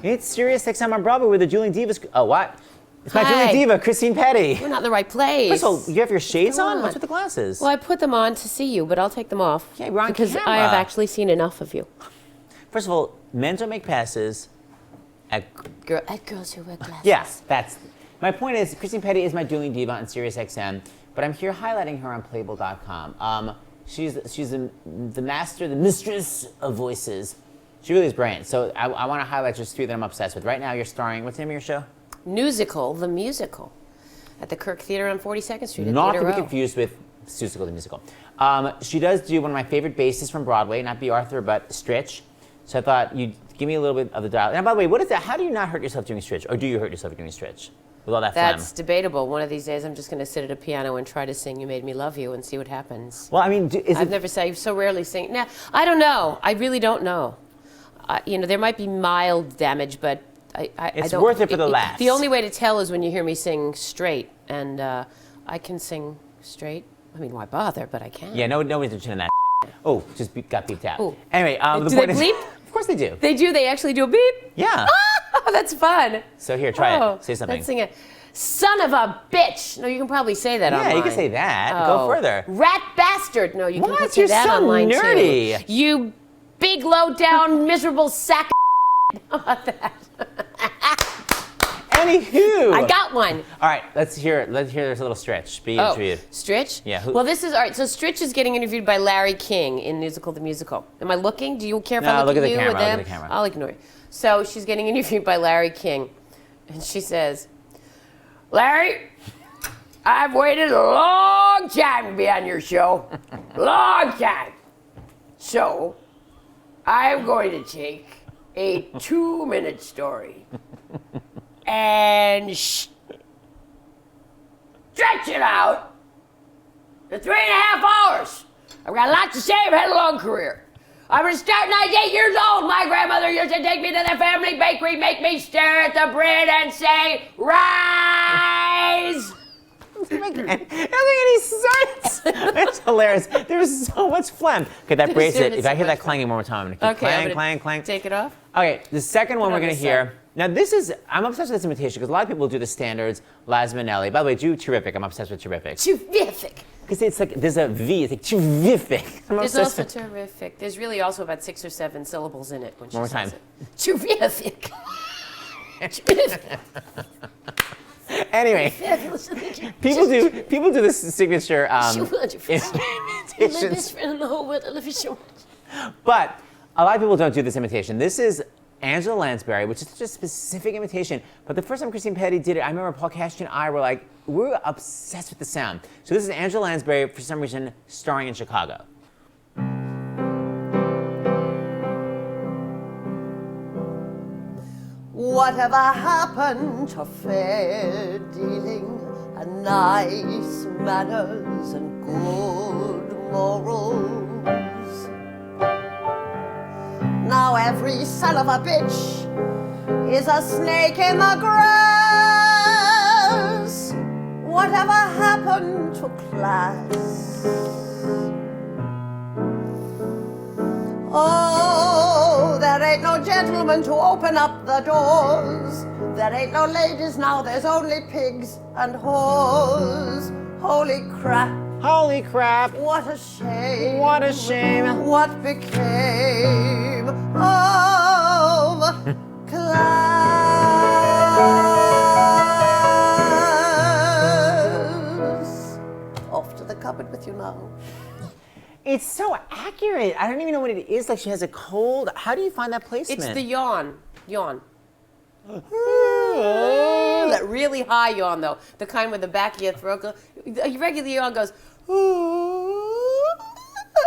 It's Sirius XM on Broadway with the Dueling Divas. Oh, what? It's my Dueling Diva, Chrsitine Pedi. We're not in the right place. First of all, you have your shades on? What's with the glasses? Well, I put them on to see you, but I'll take them off. Yeah, we're on because camera. I have actually seen enough of you. First of all, men don't make passes at girls who wear glasses. Yes, that's. My point is, Chrsitine Pedi is my Dueling Diva on Sirius XM, but I'm here highlighting her on Playbill.com. She's the master, the mistress of voices. She really is brilliant. So I want to highlight just three that I'm obsessed with. Right now, you're starring. What's the name of your show? NEWSical The Musical, at the Kirk Theater on 42nd Street. Not to be confused with NEWSical The Musical. She does do one of my favorite basses from Broadway, not B. Arthur, but Stritch. So I thought you'd give me a little bit of the dial. And by the way, what is that? How do you not hurt yourself doing Stritch, or do you hurt yourself doing Stritch with all that phlegm? That's debatable. One of these days, I'm just going to sit at a piano and try to sing "You Made Me Love You" and see what happens. Well, I mean, I've never sang. You so rarely sing. Now, I don't know. I really don't know. You know, there might be mild damage, but it's worth it for the laughs. The only way to tell is when you hear me sing straight, and I can sing straight. I mean, why bother? But I can. Yeah, nobody's interested in that. Oh, just got beeped out. Ooh. Anyway, do they bleep? Of course they do. They do. They actually do a beep. Yeah. Oh, that's fun. So here, try it. Say something. Let's sing it. Son of a bitch. No, you can probably say that online. Yeah, you can say that. Go further. Rat bastard. No, you can What? say You're that so online nerdy. too. You big, low-down, miserable sack of How about that? Anywho. I got one. All right, let's hear it. Let's hear there's a little Stritch. Be interviewed. Stritch? Yeah. Well, this is, all right, so Stritch is getting interviewed by Larry King in NEWSical The Musical. Am I looking? Do you care if I look at you or them? Look at the camera. I'll ignore you. So she's getting interviewed by Larry King. And she says, Larry, I've waited a long time to be on your show. Long time. So, I'm going to take a 2-minute story and stretch it out to 3.5 hours. I've got a lot to say. I've had a long career. I was starting at 8 years old. My grandmother used to take me to the family bakery, make me stare at the bread and say, rise. It doesn't make any sense. It's hilarious. There's so much phlegm. Okay, that bracelet. If I hear that clanging one more time, I'm going to keep clang. Take it off. Okay, the second one we're going to hear. Now, this is, I'm obsessed with this imitation because a lot of people do the standards, Minnelli. By the way, do terrific. I'm obsessed with terrific. Terrific. Because it's like, there's a V, it's like terrific. There's also terrific. There's really also about 6 or 7 syllables in it when she one more says time. It. Terrific. Terrific. Anyway, people do this signature imitations. But a lot of people don't do this imitation. This is Angela Lansbury, which is such a specific imitation. But the first time Chrsitine Pedi did it, I remember Paul Cash and I were like, we were obsessed with the sound. So this is Angela Lansbury, for some reason, starring in Chicago. Whatever happened to fair dealing and nice manners and good morals? Now every son of a bitch is a snake in the grass. Whatever happened to class? Oh, there ain't no gentlemen to open up the doors. There ain't no ladies now, there's only pigs and whores. Holy crap. Holy crap. What a shame. What a shame. What became of class? Off to the cupboard with you now. It's so accurate. I don't even know what it is. Like she has a cold. How do you find that placement? It's the yawn. That really high yawn, though. The kind where the back of your throat goes. A regular yawn goes.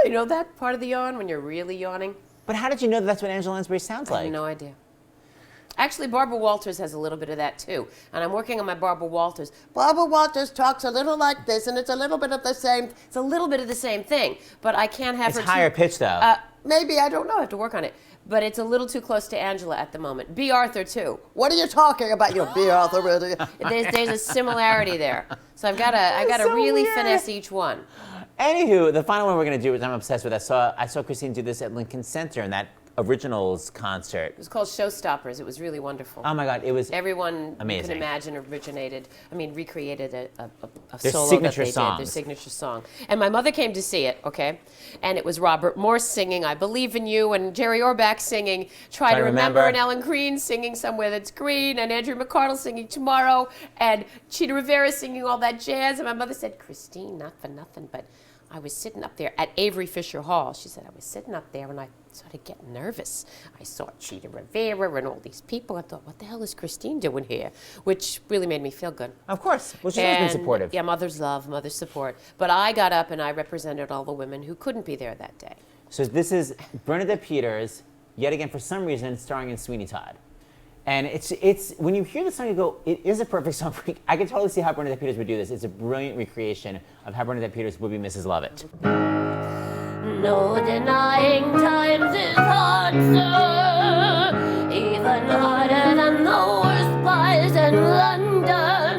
You know that part of the yawn when you're really yawning? But how did you know that's what Angela Lansbury sounds like? I have no idea. Actually, Barbara Walters has a little bit of that, too. And I'm working on my Barbara Walters. Barbara Walters talks a little like this, and it's a little bit of the same. It's a little bit of the same thing, but I can't have her. It's higher pitch, though. Maybe, I don't know. I have to work on it. But it's a little too close to Angela at the moment. B. Arthur, too. What are you talking about, you B. Arthur? There's a similarity there. So I've got to really finesse each one. Anywho, the final one we're going to do is I'm obsessed with. I saw Chrsitine do this at Lincoln Center in that originals concert. It was called Showstoppers. It was really wonderful. Oh my God, it was Everyone amazing. you can imagine recreated a Their solo signature that they songs. did, their signature song. And my mother came to see it, okay? And it was Robert Morse singing I Believe in You, and Jerry Orbach singing Try to Remember, and Ellen Green singing Somewhere That's Green, and Andrew McCardle singing Tomorrow, and Cheetah Rivera singing all that jazz. And my mother said, Christine, not for nothing, but I was sitting up there at Avery Fisher Hall. She said, I was sitting up there and I started getting nervous. I saw Cheetah Rivera and all these people. I thought, what the hell is Christine doing here? Which really made me feel good. Of course. Well, she's always been supportive. Yeah, mother's love, mother's support. But I got up and I represented all the women who couldn't be there that day. So this is Bernadette Peters, yet again, for some reason, starring in Sweeney Todd. And it's when you hear the song, you go, it is a perfect song. I can totally see how Bernadette Peters would do this. It's a brilliant recreation of how Bernadette Peters would be Mrs. Lovett. No denying times is hard, sir. Even harder than the worst pies in London.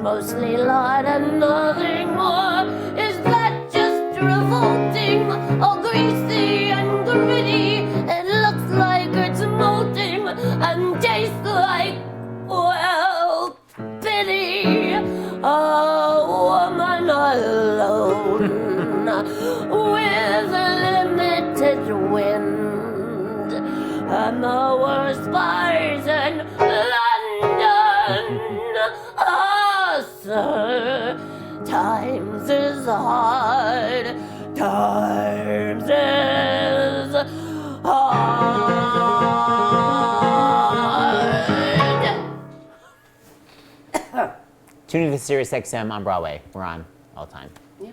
Mostly lard and nothing more. Is that just revolting? All greasy and gritty. It looks like it's molting and tastes like, well, pity. A woman alone with limited wind and the worst bars in London. Ah, sir, times is hard. Times is hard. Tune into Sirius XM on Broadway. We're on all the time. Yeah.